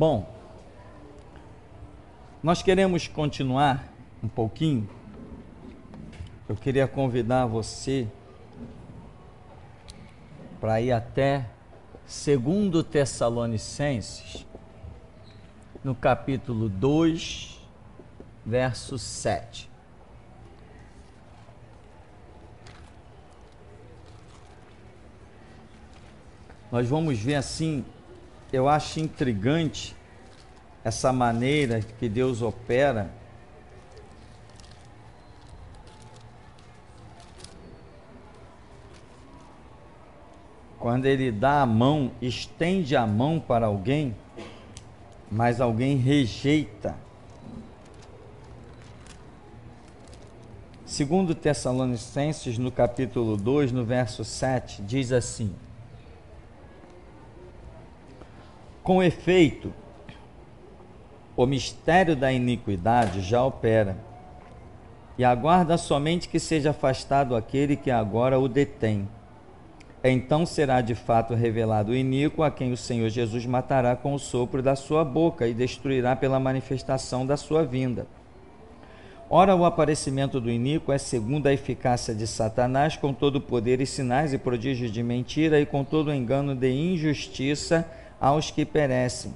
Bom, nós queremos continuar um pouquinho. Eu queria convidar você para ir até 2 Tessalonicenses, no capítulo 2, verso 7. Nós vamos ver assim, eu acho intrigante essa maneira que Deus opera. Quando Ele dá a mão, estende a mão para alguém, mas alguém rejeita. 2 Tessalonicenses, no capítulo 2, no verso 7, diz assim: com efeito, o mistério da iniquidade já opera, e aguarda somente que seja afastado aquele que agora o detém. Então será de fato revelado o iníquo, a quem o Senhor Jesus matará com o sopro da sua boca e destruirá pela manifestação da sua vinda. Ora, o aparecimento do iníquo é segundo a eficácia de Satanás, com todo o poder e sinais e prodígios de mentira e com todo o engano de injustiça aos que perecem,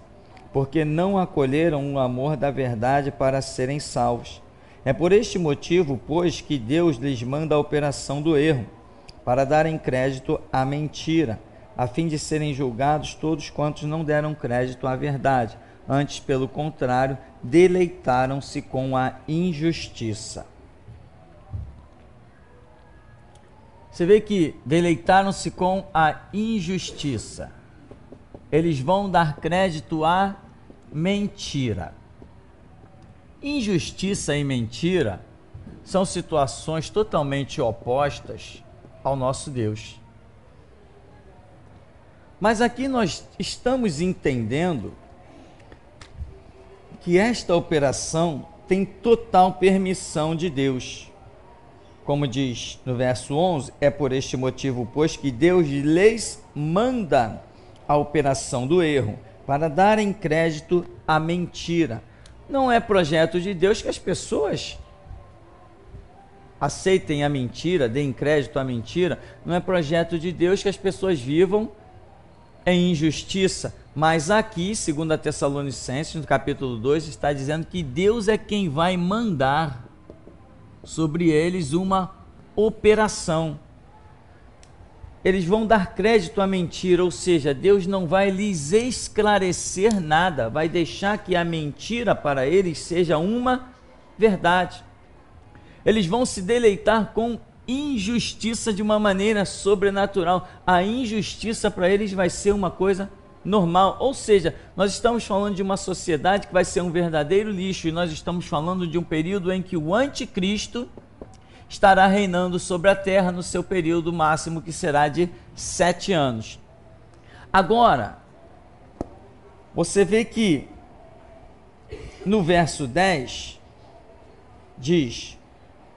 porque não acolheram o amor da verdade para serem salvos. É por este motivo, pois, que Deus lhes manda a operação do erro, para darem crédito à mentira, a fim de serem julgados todos quantos não deram crédito à verdade, antes, pelo contrário, deleitaram-se com a injustiça. Você vê que deleitaram-se com a injustiça. Eles vão dar crédito à mentira. Injustiça e mentira são situações totalmente opostas ao nosso Deus. Mas aqui nós estamos entendendo que esta operação tem total permissão de Deus. Como diz no verso 11, é por este motivo, pois, que Deus lhes manda a operação do erro, para darem crédito à mentira. Não é projeto de Deus que as pessoas aceitem a mentira, deem crédito à mentira. Não é projeto de Deus que as pessoas vivam em injustiça. Mas aqui, 2 Tessalonicenses, no capítulo 2, está dizendo que Deus é quem vai mandar sobre eles uma operação. Eles vão dar crédito à mentira, ou seja, Deus não vai lhes esclarecer nada, vai deixar que a mentira para eles seja uma verdade. Eles vão se deleitar com injustiça de uma maneira sobrenatural. A injustiça para eles vai ser uma coisa normal, ou seja, nós estamos falando de uma sociedade que vai ser um verdadeiro lixo, e nós estamos falando de um período em que o anticristo estará reinando sobre a terra no seu período máximo, que será de 7 anos. Agora, você vê que no verso 10 diz: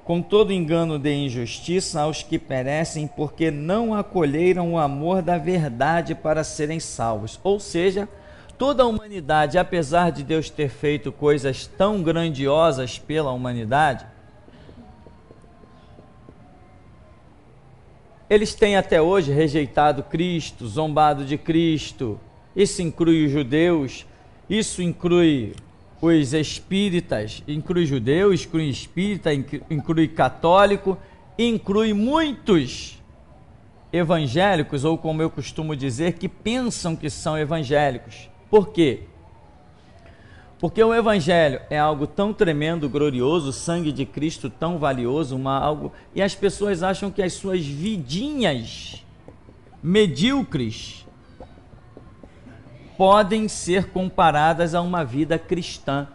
com todo engano de injustiça aos que perecem, porque não acolheram o amor da verdade para serem salvos. Ou seja, toda a humanidade, apesar de Deus ter feito coisas tão grandiosas pela humanidade, eles têm até hoje rejeitado Cristo, zombado de Cristo. Isso inclui os judeus, isso inclui os espíritas, inclui judeu, inclui espírita, inclui católico, inclui muitos evangélicos, ou como eu costumo dizer, que pensam que são evangélicos. Por quê? Porque o evangelho é algo tão tremendo, glorioso, o sangue de Cristo tão valioso, e as pessoas acham que as suas vidinhas medíocres podem ser comparadas a uma vida cristã.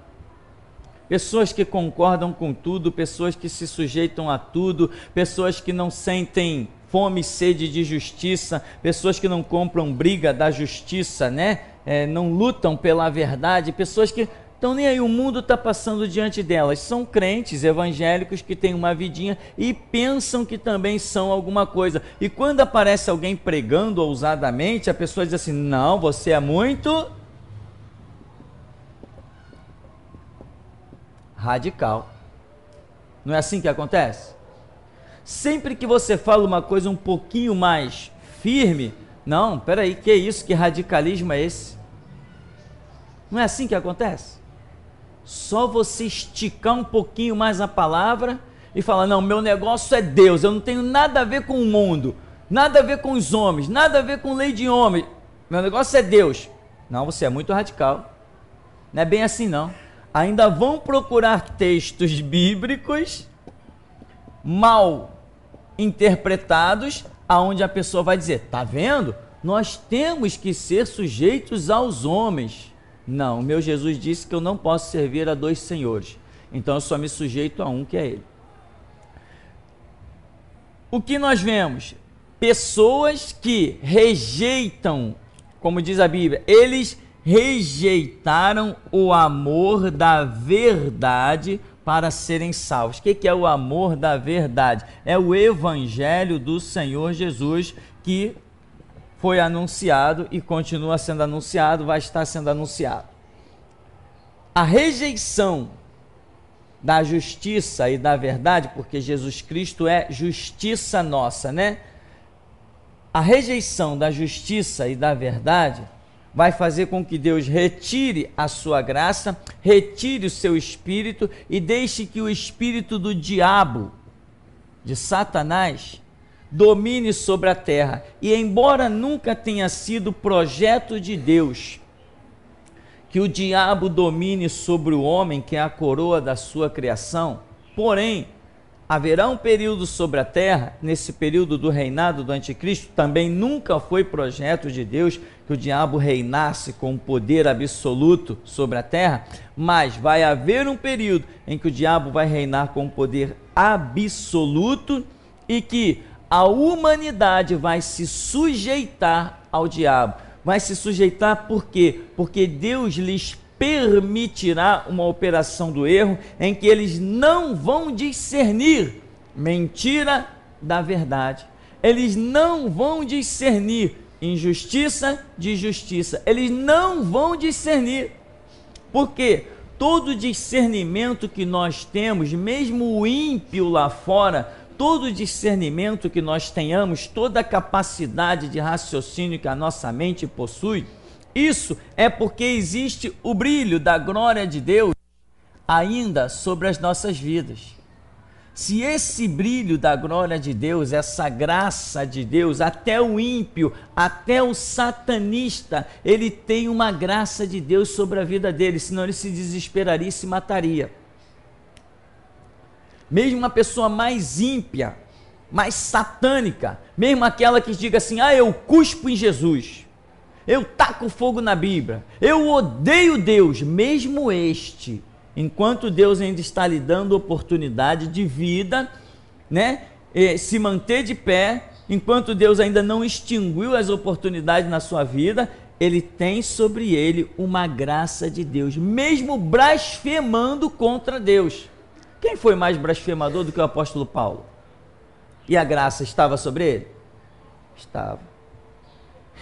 Pessoas que concordam com tudo, pessoas que se sujeitam a tudo, pessoas que não sentem fome e sede de justiça, pessoas que não compram briga da justiça, né? Não lutam pela verdade, pessoas que estão nem aí, o mundo está passando diante delas. São crentes evangélicos que têm uma vidinha e pensam que também são alguma coisa. E quando aparece alguém pregando ousadamente, a pessoa diz assim: não, você é muito radical. Não é assim que acontece? Sempre que você fala uma coisa um pouquinho mais firme, não, peraí, que isso? Que radicalismo é esse? Não é assim que acontece? Só você esticar um pouquinho mais a palavra e falar, não, meu negócio é Deus, eu não tenho nada a ver com o mundo, nada a ver com os homens, nada a ver com lei de homem, meu negócio é Deus. Não, você é muito radical. Não é bem assim não. Ainda vão procurar textos bíblicos mal interpretados, aonde a pessoa vai dizer, tá vendo? Nós temos que ser sujeitos aos homens. Não, o meu Jesus disse que eu não posso servir a dois senhores. Então eu só me sujeito a um, que é ele. O que nós vemos? Pessoas que rejeitam, como diz a Bíblia, eles rejeitaram o amor da verdade para serem salvos. O que é o amor da verdade? É o Evangelho do Senhor Jesus, que foi anunciado e continua sendo anunciado, vai estar sendo anunciado. A rejeição da justiça e da verdade, porque Jesus Cristo é justiça nossa, né? A rejeição da justiça e da verdade vai fazer com que Deus retire a sua graça, retire o seu espírito e deixe que o espírito do diabo, de Satanás, domine sobre a terra. E embora nunca tenha sido projeto de Deus que o diabo domine sobre o homem, que é a coroa da sua criação, porém, haverá um período sobre a terra, nesse período do reinado do anticristo, também nunca foi projeto de Deus que o diabo reinasse com poder absoluto sobre a terra, mas vai haver um período em que o diabo vai reinar com poder absoluto e que a humanidade vai se sujeitar ao diabo. Vai se sujeitar por quê? Porque Deus lhes permitirá uma operação do erro em que eles não vão discernir mentira da verdade. Eles não vão discernir injustiça de justiça. Eles não vão discernir. Porque todo discernimento que nós temos, mesmo o ímpio lá fora, todo discernimento que nós tenhamos, toda a capacidade de raciocínio que a nossa mente possui, isso é porque existe o brilho da glória de Deus ainda sobre as nossas vidas. Se esse brilho da glória de Deus, essa graça de Deus, até o ímpio, até o satanista, ele tem uma graça de Deus sobre a vida dele, senão ele se desesperaria e se mataria. Mesmo uma pessoa mais ímpia, mais satânica, mesmo aquela que diga assim, eu cuspo em Jesus, eu taco fogo na Bíblia, eu odeio Deus, mesmo este, enquanto Deus ainda está lhe dando oportunidade de vida, né, se manter de pé, enquanto Deus ainda não extinguiu as oportunidades na sua vida, ele tem sobre ele uma graça de Deus, mesmo blasfemando contra Deus. Quem foi mais blasfemador do que o apóstolo Paulo? E a graça estava sobre ele?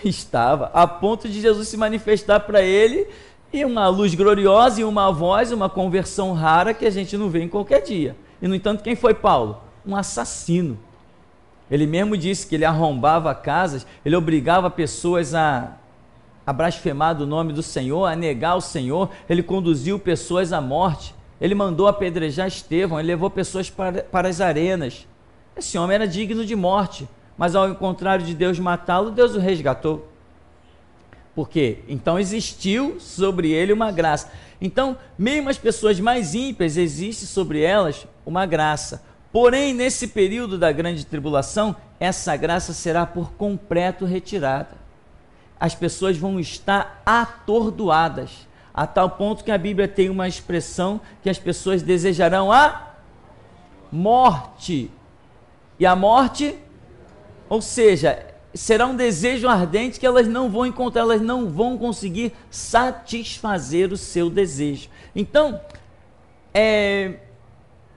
Estava, a ponto de Jesus se manifestar para ele e uma luz gloriosa e uma voz, uma conversão rara que a gente não vê em qualquer dia. E no entanto, quem foi Paulo? Um assassino. Ele mesmo disse que ele arrombava casas, ele obrigava pessoas a blasfemar do nome do Senhor, a negar o Senhor, ele conduziu pessoas à morte. Ele mandou apedrejar Estevão, ele levou pessoas para as arenas. Esse homem era digno de morte, mas ao contrário de Deus matá-lo, Deus o resgatou. Por quê? Então existiu sobre ele uma graça. Então, mesmo as pessoas mais ímpias, existe sobre elas uma graça. Porém, nesse período da grande tribulação, essa graça será por completo retirada. As pessoas vão estar atordoadas, a tal ponto que a Bíblia tem uma expressão que as pessoas desejarão a morte. E a morte, ou seja, será um desejo ardente que elas não vão encontrar, elas não vão conseguir satisfazer o seu desejo. Então,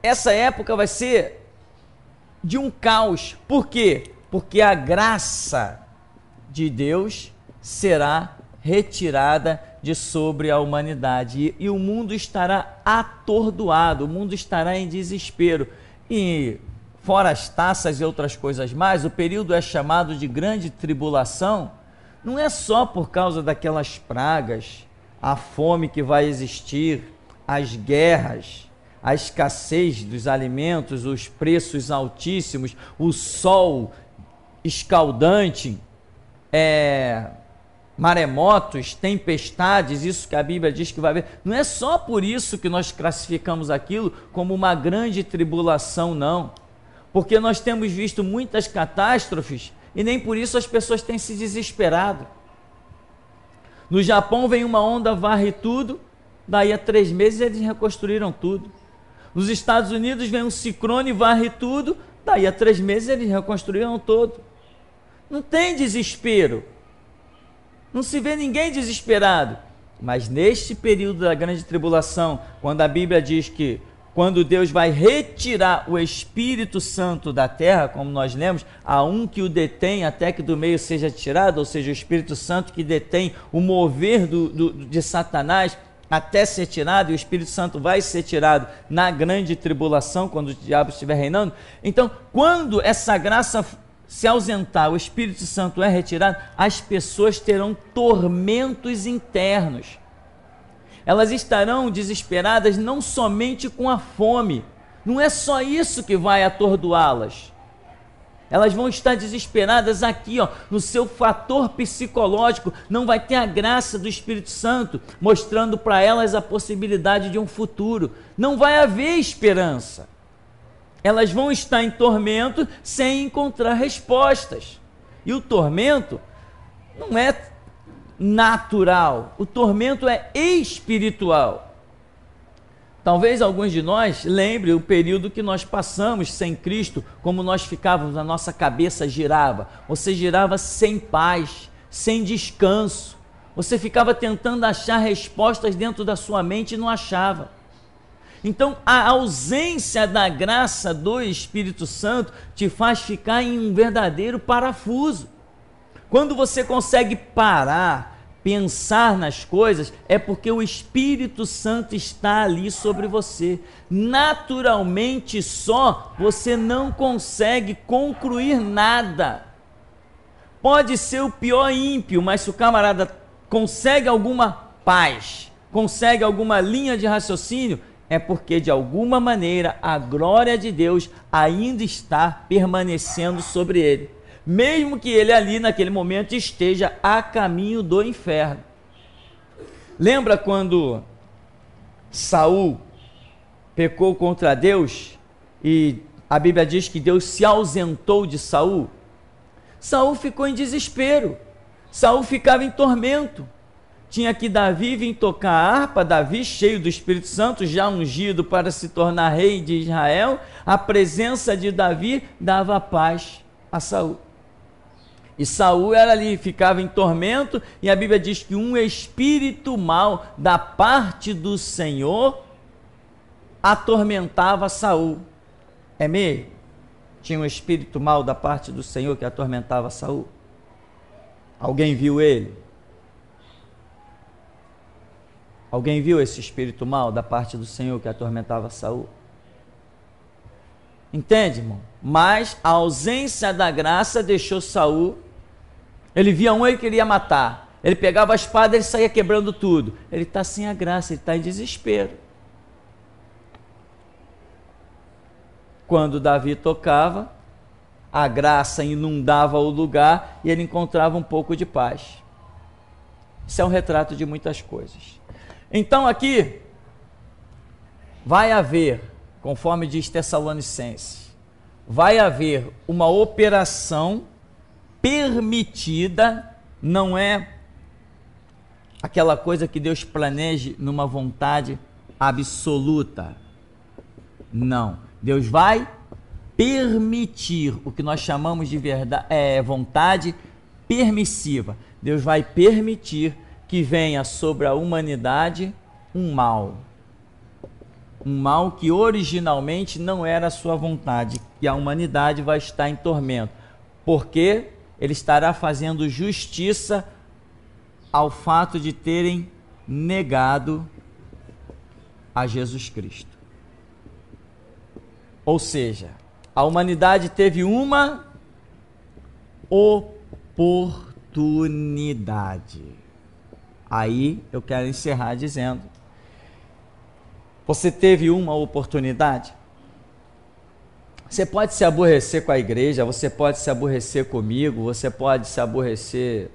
essa época vai ser de um caos. Por quê? Porque a graça de Deus será retirada de sobre a humanidade. E o mundo estará atordoado, o mundo estará em desespero. E fora as taças e outras coisas mais, o período é chamado de grande tribulação, não é só por causa daquelas pragas, a fome que vai existir, as guerras, a escassez dos alimentos, os preços altíssimos, o sol escaldante, maremotos, tempestades, isso que a Bíblia diz que vai haver. Não é só por isso que nós classificamos aquilo como uma grande tribulação, não. Porque nós temos visto muitas catástrofes e nem por isso as pessoas têm se desesperado. No Japão vem uma onda, varre tudo, daí a 3 meses eles reconstruíram tudo. Nos Estados Unidos vem um ciclone, varre tudo, daí a 3 meses eles reconstruíram todo. Não tem desespero. Não se vê ninguém desesperado. Mas neste período da grande tribulação, quando a Bíblia diz que quando Deus vai retirar o Espírito Santo da terra, como nós lemos, há um que o detém até que do meio seja tirado, ou seja, o Espírito Santo que detém o mover de Satanás até ser tirado, e o Espírito Santo vai ser tirado na grande tribulação, quando o diabo estiver reinando. Então, quando essa graça se ausentar, o Espírito Santo é retirado, as pessoas terão tormentos internos. Elas estarão desesperadas não somente com a fome, não é só isso que vai atordoá-las. Elas vão estar desesperadas aqui, no seu fator psicológico, não vai ter a graça do Espírito Santo, mostrando para elas a possibilidade de um futuro. Não vai haver esperança. Elas vão estar em tormento sem encontrar respostas. E o tormento não é natural, o tormento é espiritual. Talvez alguns de nós lembrem o período que nós passamos sem Cristo, como nós ficávamos, a nossa cabeça girava, você girava sem paz, sem descanso, você ficava tentando achar respostas dentro da sua mente e não achava. Então a ausência da graça do Espírito Santo te faz ficar em um verdadeiro parafuso. Quando você consegue parar, pensar nas coisas, é porque o Espírito Santo está ali sobre você. Naturalmente só, você não consegue concluir nada. Pode ser o pior ímpio, mas se o camarada consegue alguma paz, consegue alguma linha de raciocínio, é porque de alguma maneira a glória de Deus ainda está permanecendo sobre ele. Mesmo que ele ali naquele momento esteja a caminho do inferno. Lembra quando Saul pecou contra Deus e a Bíblia diz que Deus se ausentou de Saul? Saul ficou em desespero, Saul ficava em tormento. Tinha que Davi vir tocar a harpa, Davi cheio do Espírito Santo, já ungido para se tornar rei de Israel. A presença de Davi dava paz a Saul. E Saul era ali, ficava em tormento, e a Bíblia diz que um espírito mau da parte do Senhor atormentava Saul. É mesmo? Tinha um espírito mau da parte do Senhor que atormentava Saul? Alguém viu ele? Alguém viu esse espírito mau da parte do Senhor que atormentava Saul? Entende, irmão? Mas a ausência da graça deixou Saul. Ele via um, ele queria matar. Ele pegava a espada, ele saía quebrando tudo. Ele está sem a graça, ele está em desespero. Quando Davi tocava, a graça inundava o lugar e ele encontrava um pouco de paz. Isso é um retrato de muitas coisas. Então aqui vai haver, conforme diz Tessalonicenses, vai haver uma operação permitida, não é aquela coisa que Deus planeje numa vontade absoluta. Não. Deus vai permitir o que nós chamamos de vontade permissiva. Deus vai permitir que venha sobre a humanidade um mal. Um mal que originalmente não era a sua vontade, que a humanidade vai estar em tormento. Porque ele estará fazendo justiça ao fato de terem negado a Jesus Cristo. Ou seja, a humanidade teve uma oportunidade. Aí eu quero encerrar dizendo: você teve uma oportunidade? Você pode se aborrecer com a igreja, você pode se aborrecer comigo, você pode se aborrecer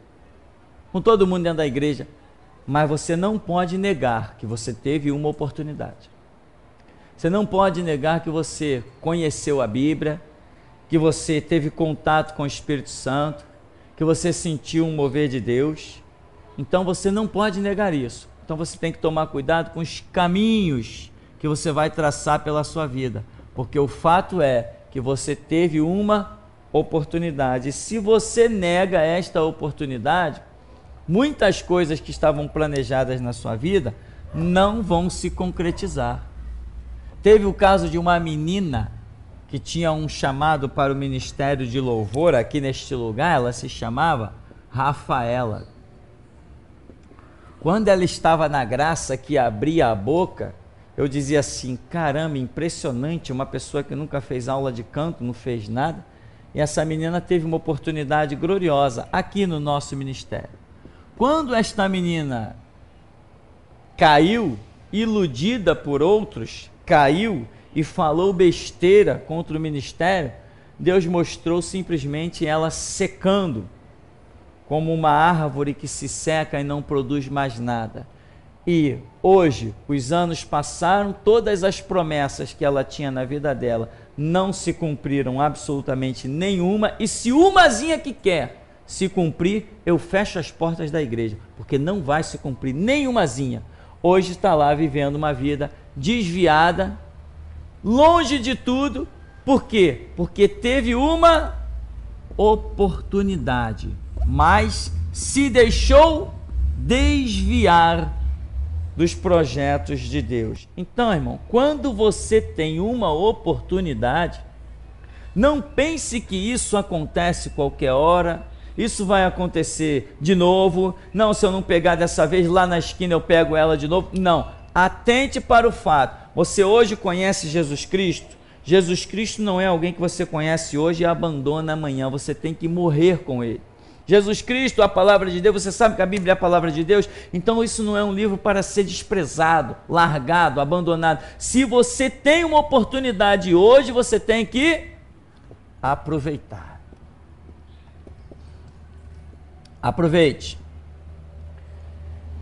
com todo mundo dentro da igreja, mas você não pode negar que você teve uma oportunidade. Você não pode negar que você conheceu a Bíblia, que você teve contato com o Espírito Santo, que você sentiu um mover de Deus. Então você não pode negar isso. Então você tem que tomar cuidado com os caminhos que você vai traçar pela sua vida, porque o fato é que você teve uma oportunidade. E se você nega esta oportunidade, muitas coisas que estavam planejadas na sua vida não vão se concretizar. Teve o caso de uma menina que tinha um chamado para o ministério de louvor aqui neste lugar. Ela se chamava Rafaela. Quando ela estava na graça que abria a boca, eu dizia assim: caramba, impressionante, uma pessoa que nunca fez aula de canto, não fez nada, e essa menina teve uma oportunidade gloriosa aqui no nosso ministério. Quando esta menina caiu, iludida por outros, caiu e falou besteira contra o ministério, Deus mostrou simplesmente ela secando, como uma árvore que se seca e não produz mais nada. E hoje, os anos passaram, todas as promessas que ela tinha na vida dela não se cumpriram absolutamente nenhuma, e se umazinha que quer se cumprir, eu fecho as portas da igreja, porque não vai se cumprir nenhumazinha. Hoje está lá vivendo uma vida desviada, longe de tudo. Por quê? Porque teve uma oportunidade, mas se deixou desviar dos projetos de Deus. Então, irmão, quando você tem uma oportunidade, não pense que isso acontece qualquer hora, isso vai acontecer de novo. Não, se eu não pegar dessa vez, lá na esquina eu pego ela de novo. Não, atente para o fato. Você hoje conhece Jesus Cristo? Jesus Cristo não é alguém que você conhece hoje e abandona amanhã. Você tem que morrer com ele. Jesus Cristo, a palavra de Deus, você sabe que a Bíblia é a palavra de Deus? Então isso não é um livro para ser desprezado, largado, abandonado. Se você tem uma oportunidade hoje, você tem que aproveitar. Aproveite.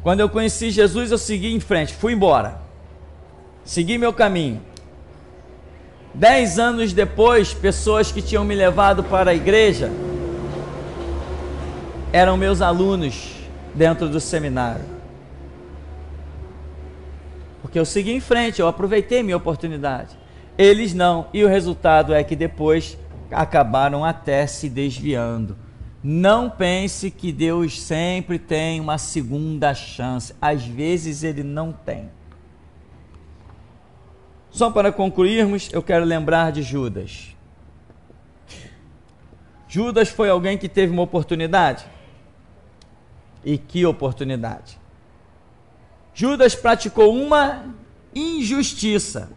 Quando eu conheci Jesus, eu segui em frente, fui embora, segui meu caminho. 10 anos depois, pessoas que tinham me levado para a igreja eram meus alunos dentro do seminário, porque eu segui em frente, eu aproveitei minha oportunidade. Eles não, e o resultado é que depois acabaram até se desviando. Não pense que Deus sempre tem uma segunda chance. Às vezes ele não tem. Só para concluirmos, eu quero lembrar de Judas. Judas foi alguém que teve uma oportunidade. E que oportunidade! Judas praticou uma injustiça.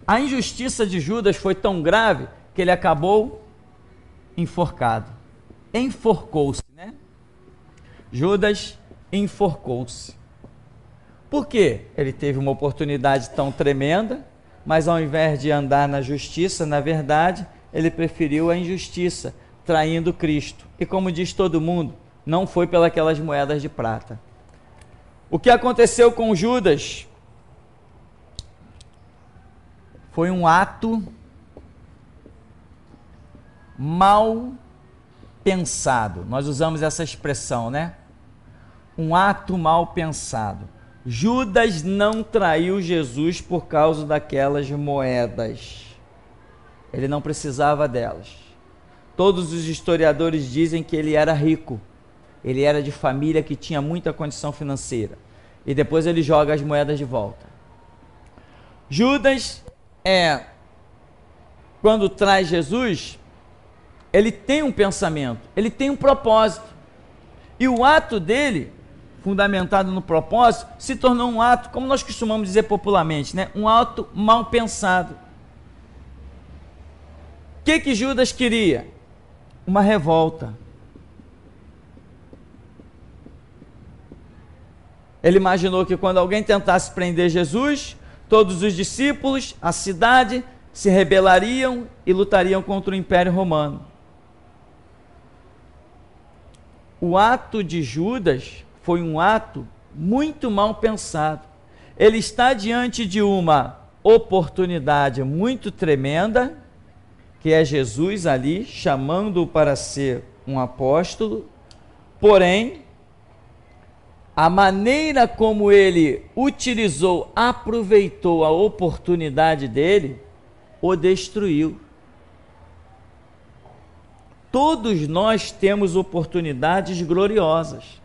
A injustiça de Judas foi tão grave que ele acabou enforcado. Enforcou-se, né? Judas enforcou-se. Por quê? Ele teve uma oportunidade tão tremenda, mas ao invés de andar na justiça, na verdade, ele preferiu a injustiça, traindo Cristo. E como diz todo mundo, não foi pelas moedas de prata. O que aconteceu com Judas foi um ato mal pensado. Nós usamos essa expressão, né? Um ato mal pensado. Judas não traiu Jesus por causa daquelas moedas. Ele não precisava delas. Todos os historiadores dizem que ele era rico. Ele era de família que tinha muita condição financeira. E depois ele joga as moedas de volta. Judas, quando traz Jesus, ele tem um pensamento, ele tem um propósito. E o ato dele fundamentado no propósito, se tornou um ato, como nós costumamos dizer popularmente, né? Um ato mal pensado. O que Judas queria? Uma revolta. Ele imaginou que quando alguém tentasse prender Jesus, todos os discípulos, a cidade, se rebelariam e lutariam contra o Império Romano. O ato de Judas foi um ato muito mal pensado. Ele está diante de uma oportunidade muito tremenda, que é Jesus ali chamando-o para ser um apóstolo, porém, a maneira como ele utilizou, aproveitou a oportunidade dele, o destruiu. Todos nós temos oportunidades gloriosas.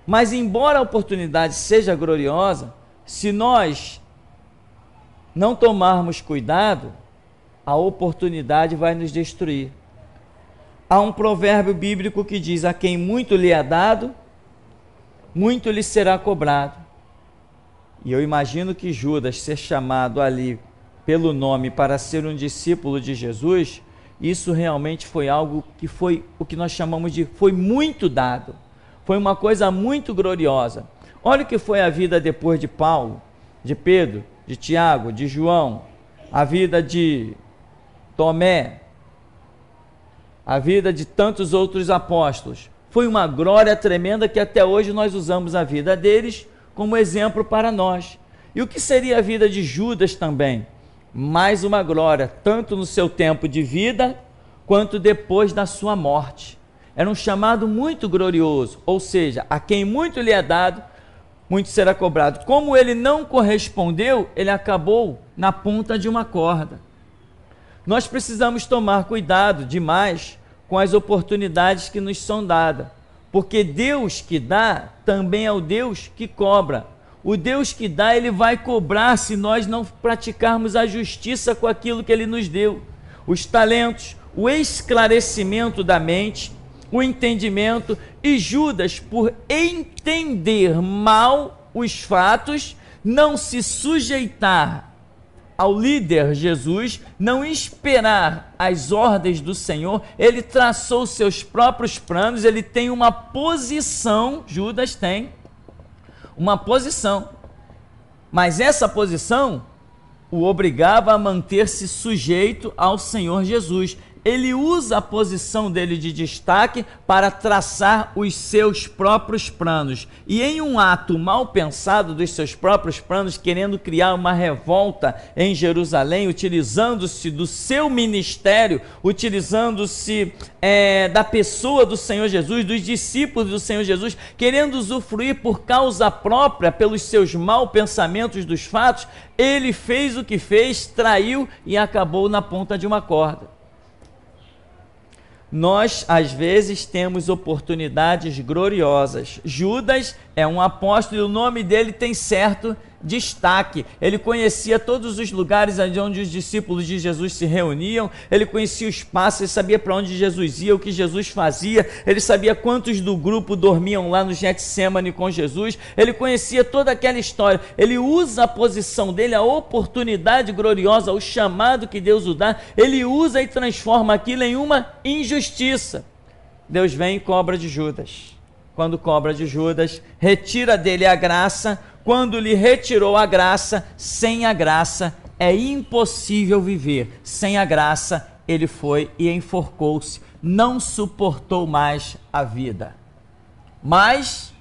Mas embora a oportunidade seja gloriosa, se nós não tomarmos cuidado, a oportunidade vai nos destruir. Há um provérbio bíblico que diz: a quem muito lhe é dado, muito lhe será cobrado. E eu imagino que Judas ser chamado ali pelo nome para ser um discípulo de Jesus, isso realmente foi algo que foi o que nós chamamos de foi muito dado. Foi uma coisa muito gloriosa. Olha o que foi a vida depois de Paulo, de Pedro, de Tiago, de João, a vida de Tomé, a vida de tantos outros apóstolos. Foi uma glória tremenda que até hoje nós usamos a vida deles como exemplo para nós. E o que seria a vida de Judas também? Mais uma glória, tanto no seu tempo de vida, quanto depois da sua morte. Era um chamado muito glorioso, ou seja, a quem muito lhe é dado, muito será cobrado. Como ele não correspondeu, ele acabou na ponta de uma corda. Nós precisamos tomar cuidado demais com as oportunidades que nos são dadas, porque Deus que dá também é o Deus que cobra. O Deus que dá, ele vai cobrar se nós não praticarmos a justiça com aquilo que ele nos deu. Os talentos, o esclarecimento da mente, o entendimento, e Judas, por entender mal os fatos, não se sujeitar ao líder Jesus, não esperar as ordens do Senhor, ele traçou seus próprios planos, ele tem uma posição, Judas tem uma posição, mas essa posição o obrigava a manter-se sujeito ao Senhor Jesus. Ele usa a posição dele de destaque para traçar os seus próprios planos. E em um ato mal pensado dos seus próprios planos, querendo criar uma revolta em Jerusalém, utilizando-se do seu ministério, utilizando-se da pessoa do Senhor Jesus, dos discípulos do Senhor Jesus, querendo usufruir por causa própria, pelos seus maus pensamentos dos fatos, ele fez o que fez, traiu e acabou na ponta de uma corda. Nós, às vezes, temos oportunidades gloriosas. Judas é um apóstolo e o nome dele tem certo destaque. Ele conhecia todos os lugares onde os discípulos de Jesus se reuniam, ele conhecia os passos, ele sabia para onde Jesus ia, o que Jesus fazia, ele sabia quantos do grupo dormiam lá no Getsêmani com Jesus, ele conhecia toda aquela história. Ele usa a posição dele, a oportunidade gloriosa, o chamado que Deus o dá, ele usa e transforma aquilo em uma injustiça. Deus vem e cobra de Judas. Quando cobra de Judas, retira dele a graça. Quando lhe retirou a graça, sem a graça é impossível viver. Sem a graça, ele foi e enforcou-se, não suportou mais a vida. Mas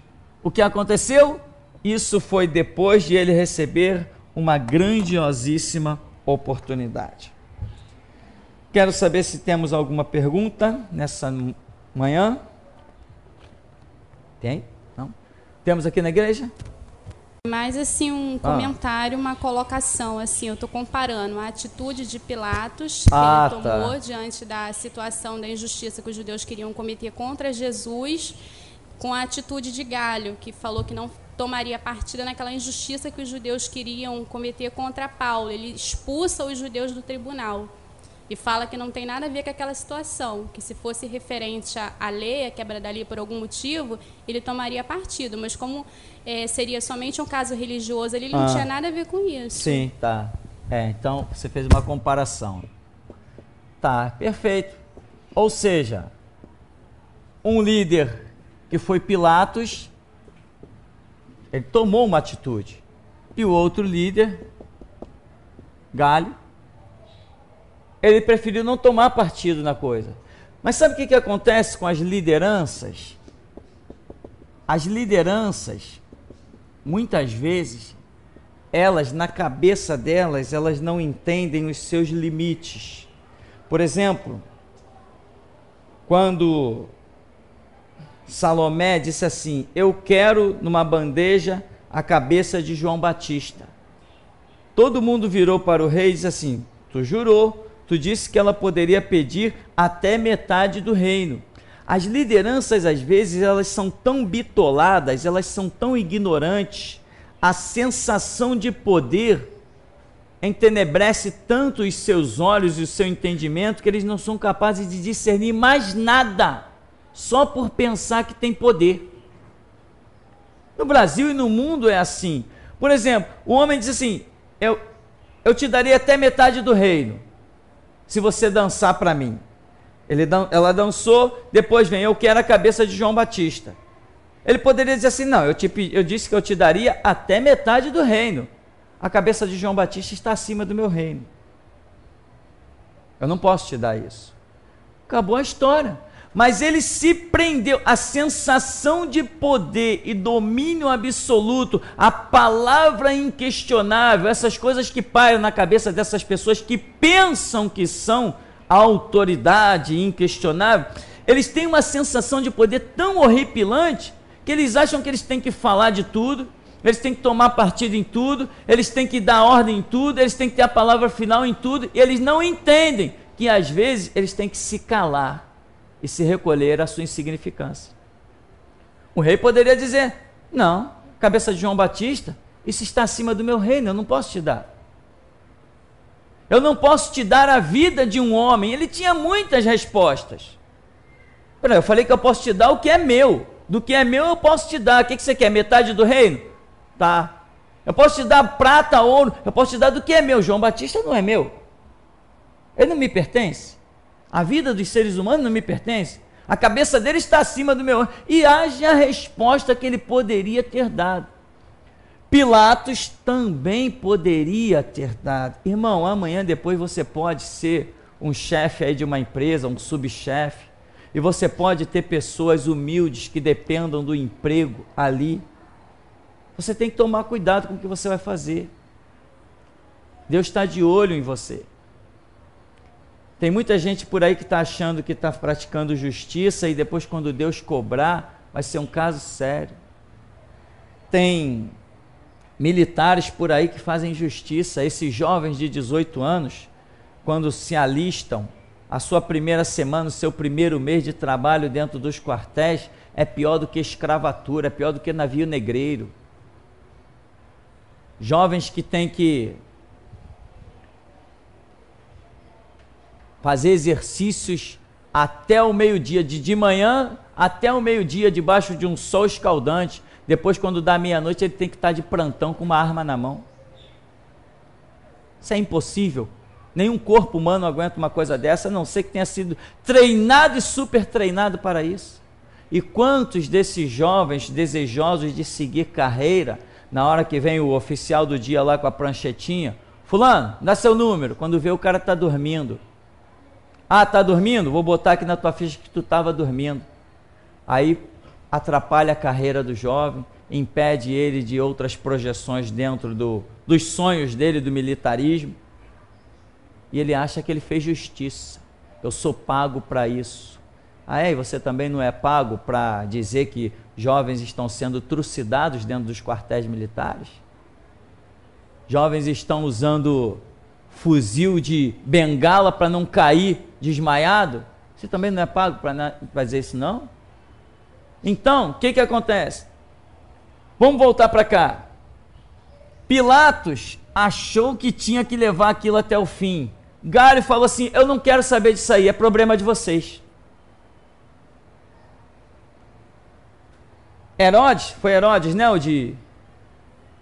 o que aconteceu? Isso foi depois de ele receber uma grandiosíssima oportunidade. Quero saber se temos alguma pergunta nessa manhã. Tem? Não? Temos aqui na igreja? Mas assim, um comentário, uma colocação, assim, eu estou comparando a atitude de Pilatos, que ele tomou diante da situação da injustiça que os judeus queriam cometer contra Jesus, com a atitude de Galho, que falou que não tomaria partida naquela injustiça que os judeus queriam cometer contra Paulo. Ele expulsa os judeus do tribunal. e fala que não tem nada a ver com aquela situação, que se fosse referente à lei, a quebra da lei por algum motivo, ele tomaria partido, mas como seria somente um caso religioso, ele não tinha nada a ver com isso. Sim, tá. Então você fez uma comparação. Tá, perfeito. Ou seja, um líder que foi Pilatos, ele tomou uma atitude. E o outro líder, Galho, ele preferiu não tomar partido na coisa. Mas sabe o que acontece com as lideranças? As lideranças, muitas vezes, elas, na cabeça delas, elas não entendem os seus limites. Por exemplo, quando Salomé disse assim: eu quero numa bandeja a cabeça de João Batista. Todo mundo virou para o rei e disse assim: tu jurou, tu disse que ela poderia pedir até metade do reino. As lideranças, às vezes, elas são tão bitoladas, elas são tão ignorantes, a sensação de poder entenebrece tanto os seus olhos e o seu entendimento que eles não são capazes de discernir mais nada, só por pensar que tem poder. No Brasil e no mundo é assim. Por exemplo, o homem diz assim: eu te daria até metade do reino, se você dançar para mim. Ela dançou, depois vem: eu quero a cabeça de João Batista. Ele poderia dizer assim: não, eu disse que eu te daria até metade do reino. A cabeça de João Batista está acima do meu reino. Eu não posso te dar isso. Acabou a história. Mas ele se prendeu, a sensação de poder e domínio absoluto, a palavra inquestionável, essas coisas que pairam na cabeça dessas pessoas que pensam que são a autoridade inquestionável, eles têm uma sensação de poder tão horripilante que eles acham que eles têm que falar de tudo, eles têm que tomar partido em tudo, eles têm que dar ordem em tudo, eles têm que ter a palavra final em tudo, e eles não entendem que às vezes eles têm que se calar e se recolher à sua insignificância. O rei poderia dizer: não, cabeça de João Batista, isso está acima do meu reino, eu não posso te dar. Eu não posso te dar a vida de um homem. Ele tinha muitas respostas. Eu falei que eu posso te dar o que é meu. Do que é meu eu posso te dar. O que você quer? Metade do reino? Tá. Eu posso te dar prata, ouro. Eu posso te dar do que é meu. João Batista não é meu. Ele não me pertence. A vida dos seres humanos não me pertence. A cabeça dele está acima do meu. E haja a resposta que ele poderia ter dado. Pilatos também poderia ter dado. Irmão, amanhã depois você pode ser um chefe aí de uma empresa, um subchefe, e você pode ter pessoas humildes que dependam do emprego ali. Você tem que tomar cuidado com o que você vai fazer. Deus está de olho em você. Tem muita gente por aí que está achando que está praticando justiça e depois, quando Deus cobrar, vai ser um caso sério. Tem militares por aí que fazem justiça. Esses jovens de 18 anos, quando se alistam, a sua primeira semana, o seu primeiro mês de trabalho dentro dos quartéis, é pior do que escravatura, é pior do que navio negreiro. Jovens que têm que fazer exercícios até o meio-dia, de manhã até o meio-dia, debaixo de um sol escaldante. Depois, quando dá meia-noite, ele tem que estar de plantão com uma arma na mão. Isso é impossível. Nenhum corpo humano aguenta uma coisa dessa, a não ser que tenha sido treinado e super treinado para isso. E quantos desses jovens desejosos de seguir carreira, na hora que vem o oficial do dia lá com a pranchetinha: fulano, dá seu número. Quando vê, o cara está dormindo. Ah, está dormindo? Vou botar aqui na tua ficha que tu estava dormindo. Aí atrapalha a carreira do jovem, impede ele de outras projeções dentro dos sonhos dele, do militarismo, e ele acha que ele fez justiça. Eu sou pago para isso. E você também não é pago para dizer que jovens estão sendo trucidados dentro dos quartéis militares? Jovens estão usando fuzil de bengala para não cair desmaiado? Você também não é pago para fazer isso, não? Então, o que acontece? Vamos voltar para cá. Pilatos achou que tinha que levar aquilo até o fim. Galho falou assim: eu não quero saber disso aí, é problema de vocês. Herodes, foi Herodes, né?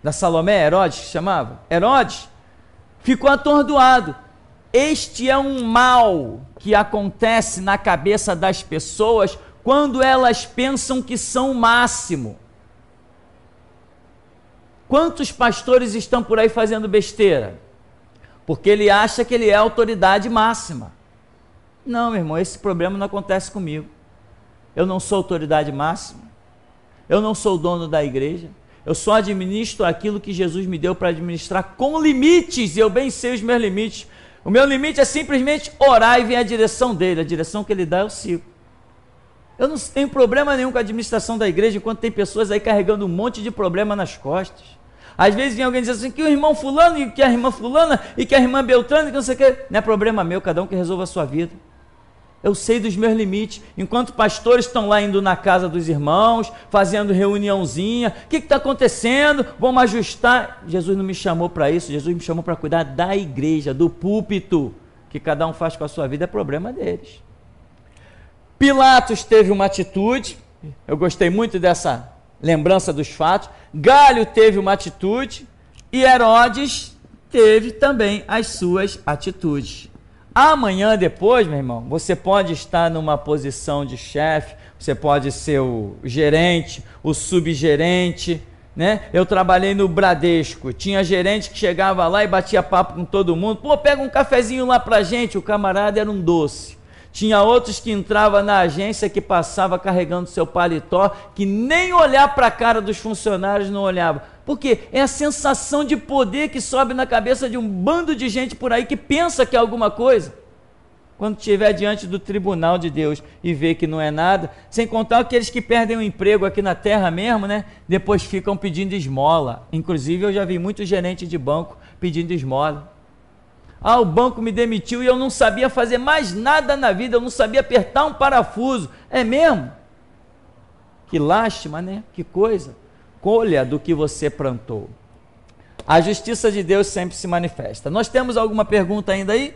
Da Salomé, Herodes que chamava? Herodes ficou atordoado. Este é um mal que acontece na cabeça das pessoas quando elas pensam que são o máximo. Quantos pastores estão por aí fazendo besteira? Porque ele acha que ele é a autoridade máxima. Não, meu irmão, esse problema não acontece comigo. Eu não sou autoridade máxima. Eu não sou o dono da igreja. Eu só administro aquilo que Jesus me deu para administrar com limites, e eu bem sei os meus limites. O meu limite é simplesmente orar e ver a direção dele. A direção que ele dá eu sigo. Eu não tenho problema nenhum com a administração da igreja, enquanto tem pessoas aí carregando um monte de problema nas costas. Às vezes vem alguém dizer assim, que o irmão fulano, e que a irmã fulana, e que a irmã Beltrana, que não sei o que. Não é problema meu, cada um que resolva a sua vida. Eu sei dos meus limites. Enquanto pastores estão lá indo na casa dos irmãos, fazendo reuniãozinha, o que está acontecendo? Vamos ajustar. Jesus não me chamou para isso, Jesus me chamou para cuidar da igreja, do púlpito. Que cada um faz com a sua vida é problema deles. Pilatos teve uma atitude, eu gostei muito dessa lembrança dos fatos. Galho teve uma atitude e Herodes teve também as suas atitudes. Amanhã depois, meu irmão, você pode estar numa posição de chefe, você pode ser o gerente, o subgerente, né? Eu trabalhei no Bradesco, tinha gerente que chegava lá e batia papo com todo mundo. Pô, pega um cafezinho lá pra gente, o camarada era um doce. Tinha outros que entravam na agência que passava carregando seu paletó, que nem olhar para a cara dos funcionários não olhava. Porque é a sensação de poder que sobe na cabeça de um bando de gente por aí que pensa que é alguma coisa. Quando estiver diante do tribunal de Deus e vê que não é nada, sem contar aqueles que perdem o emprego aqui na terra mesmo, né? Depois ficam pedindo esmola. Inclusive eu já vi muitos gerentes de banco pedindo esmola. Ah, o banco me demitiu e eu não sabia fazer mais nada na vida, eu não sabia apertar um parafuso. É mesmo? Que lástima, né? Que coisa. Colha do que você plantou. A justiça de Deus sempre se manifesta. Nós temos alguma pergunta ainda aí?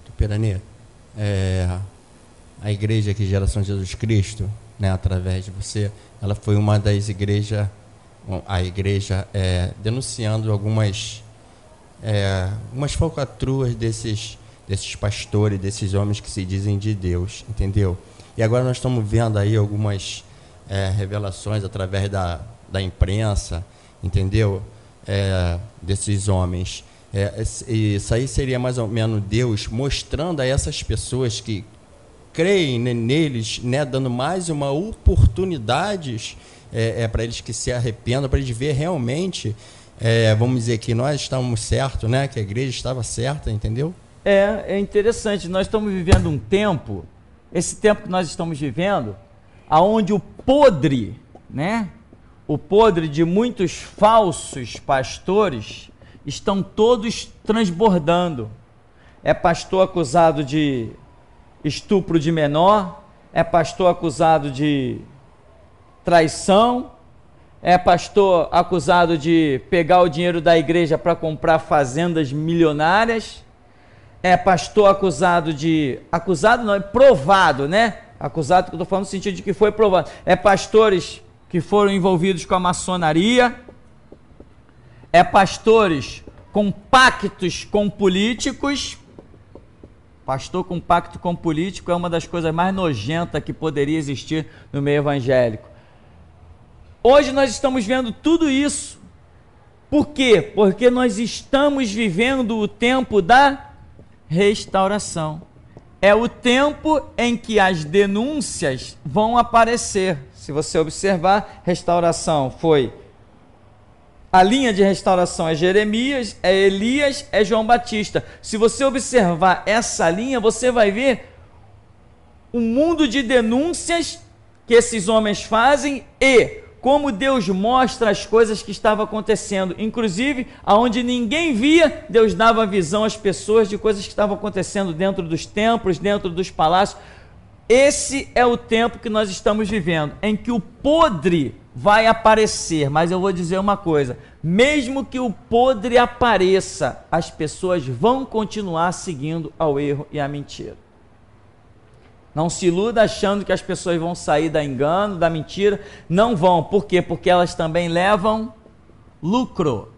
Tupiranê, a igreja aqui, Geração de Jesus Cristo, né, através de você, ela foi uma das igrejas, a igreja denunciando algumas falcatruas desses pastores, desses homens que se dizem de Deus, entendeu? E agora nós estamos vendo aí algumas revelações através da imprensa, entendeu? Desses homens. Isso aí seria mais ou menos Deus mostrando a essas pessoas que creem neles, né, dando mais uma oportunidade para eles que se arrependam, para eles ver realmente, vamos dizer que nós estávamos certos, né, que a igreja estava certa, entendeu? É interessante, nós estamos vivendo um tempo, esse tempo que nós estamos vivendo, aonde o podre, né, o podre de muitos falsos pastores estão todos transbordando. É pastor acusado de estupro de menor, é pastor acusado de traição, é pastor acusado de pegar o dinheiro da igreja para comprar fazendas milionárias, é pastor acusado não, é provado, né? Acusado que eu estou falando no sentido de que foi provado. É pastores que foram envolvidos com a maçonaria, é pastores com pactos com políticos. Pastor com pacto com político é uma das coisas mais nojentas que poderia existir no meio evangélico. Hoje nós estamos vendo tudo isso. Por quê? Porque nós estamos vivendo o tempo da restauração. É o tempo em que as denúncias vão aparecer. Se você observar, restauração foi... A linha de restauração é Jeremias, é Elias, é João Batista. Se você observar essa linha, você vai ver um mundo de denúncias que esses homens fazem e como Deus mostra as coisas que estavam acontecendo. Inclusive, aonde ninguém via, Deus dava visão às pessoas de coisas que estavam acontecendo dentro dos templos, dentro dos palácios. Esse é o tempo que nós estamos vivendo, em que o podre vai aparecer, mas eu vou dizer uma coisa: mesmo que o podre apareça, as pessoas vão continuar seguindo ao erro e à mentira. Não se iluda achando que as pessoas vão sair da engano, da mentira. Não vão. Por quê? Porque elas também levam lucro.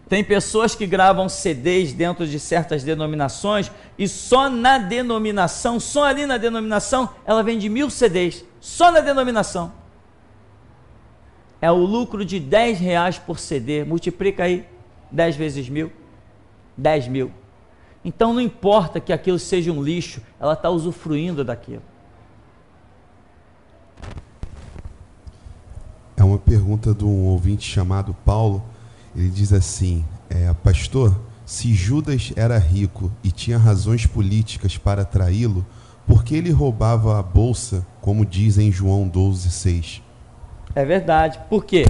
Tem pessoas que gravam CDs dentro de certas denominações e só na denominação, só ali na denominação, ela vende 1000 CDs. Só na denominação. É o lucro de R$10 por CD. Multiplica aí 10 vezes 1000. 10 mil. Então não importa que aquilo seja um lixo, ela está usufruindo daquilo. É uma pergunta de um ouvinte chamado Paulo. Ele diz assim: pastor, se Judas era rico e tinha razões políticas para traí-lo, por que ele roubava a bolsa, como diz em João 12,6? É verdade. Por quê?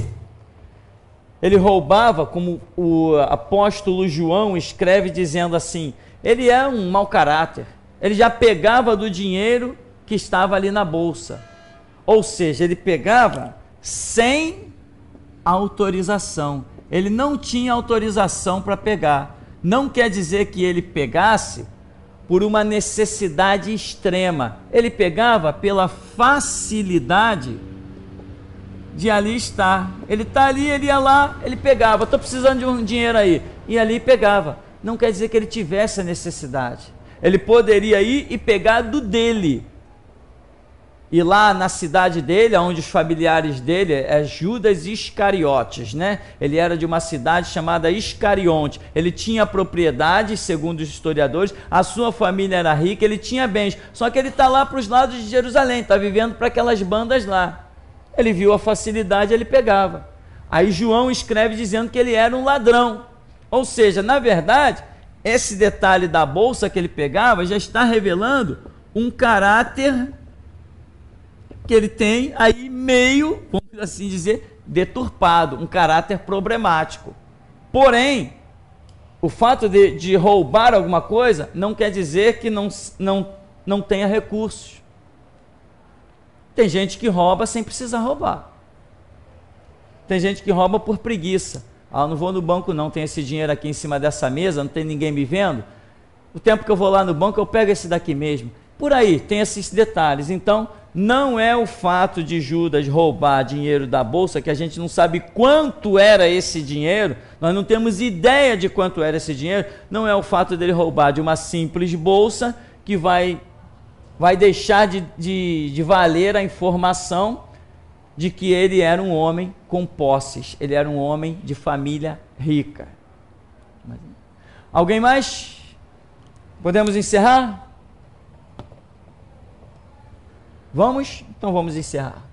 Ele roubava, como o apóstolo João escreve dizendo assim, ele é um mau caráter. Ele já pegava do dinheiro que estava ali na bolsa. Ou seja, ele pegava sem autorização. Ele não tinha autorização para pegar. Não quer dizer que ele pegasse por uma necessidade extrema. Ele pegava pela facilidade de ali estar. Ele está ali, ele ia lá, ele pegava. Estou precisando de um dinheiro aí. E ali pegava. Não quer dizer que ele tivesse a necessidade. Ele poderia ir e pegar do dele. E lá na cidade dele, onde os familiares dele é Judas Iscariotes, né? Ele era de uma cidade chamada Iscarionte. Ele tinha propriedade, segundo os historiadores, a sua família era rica, ele tinha bens. Só que ele está lá para os lados de Jerusalém, está vivendo para aquelas bandas lá. Ele viu a facilidade, ele pegava. Aí João escreve dizendo que ele era um ladrão. Ou seja, na verdade, esse detalhe da bolsa que ele pegava já está revelando um caráter que ele tem aí meio, vamos assim dizer, deturpado, um caráter problemático. Porém, o fato de roubar alguma coisa não quer dizer que não tenha recursos. Tem gente que rouba sem precisar roubar. Tem gente que rouba por preguiça. Não vou no banco não, tem esse dinheiro aqui em cima dessa mesa, não tem ninguém me vendo. O tempo que eu vou lá no banco, eu pego esse daqui mesmo. Por aí, tem esses detalhes. Então, não é o fato de Judas roubar dinheiro da bolsa, que a gente não sabe quanto era esse dinheiro, nós não temos ideia de quanto era esse dinheiro, não é o fato dele roubar de uma simples bolsa que vai deixar de valer a informação de que ele era um homem com posses, ele era um homem de família rica. Alguém mais? Podemos encerrar? Vamos? Então vamos encerrar.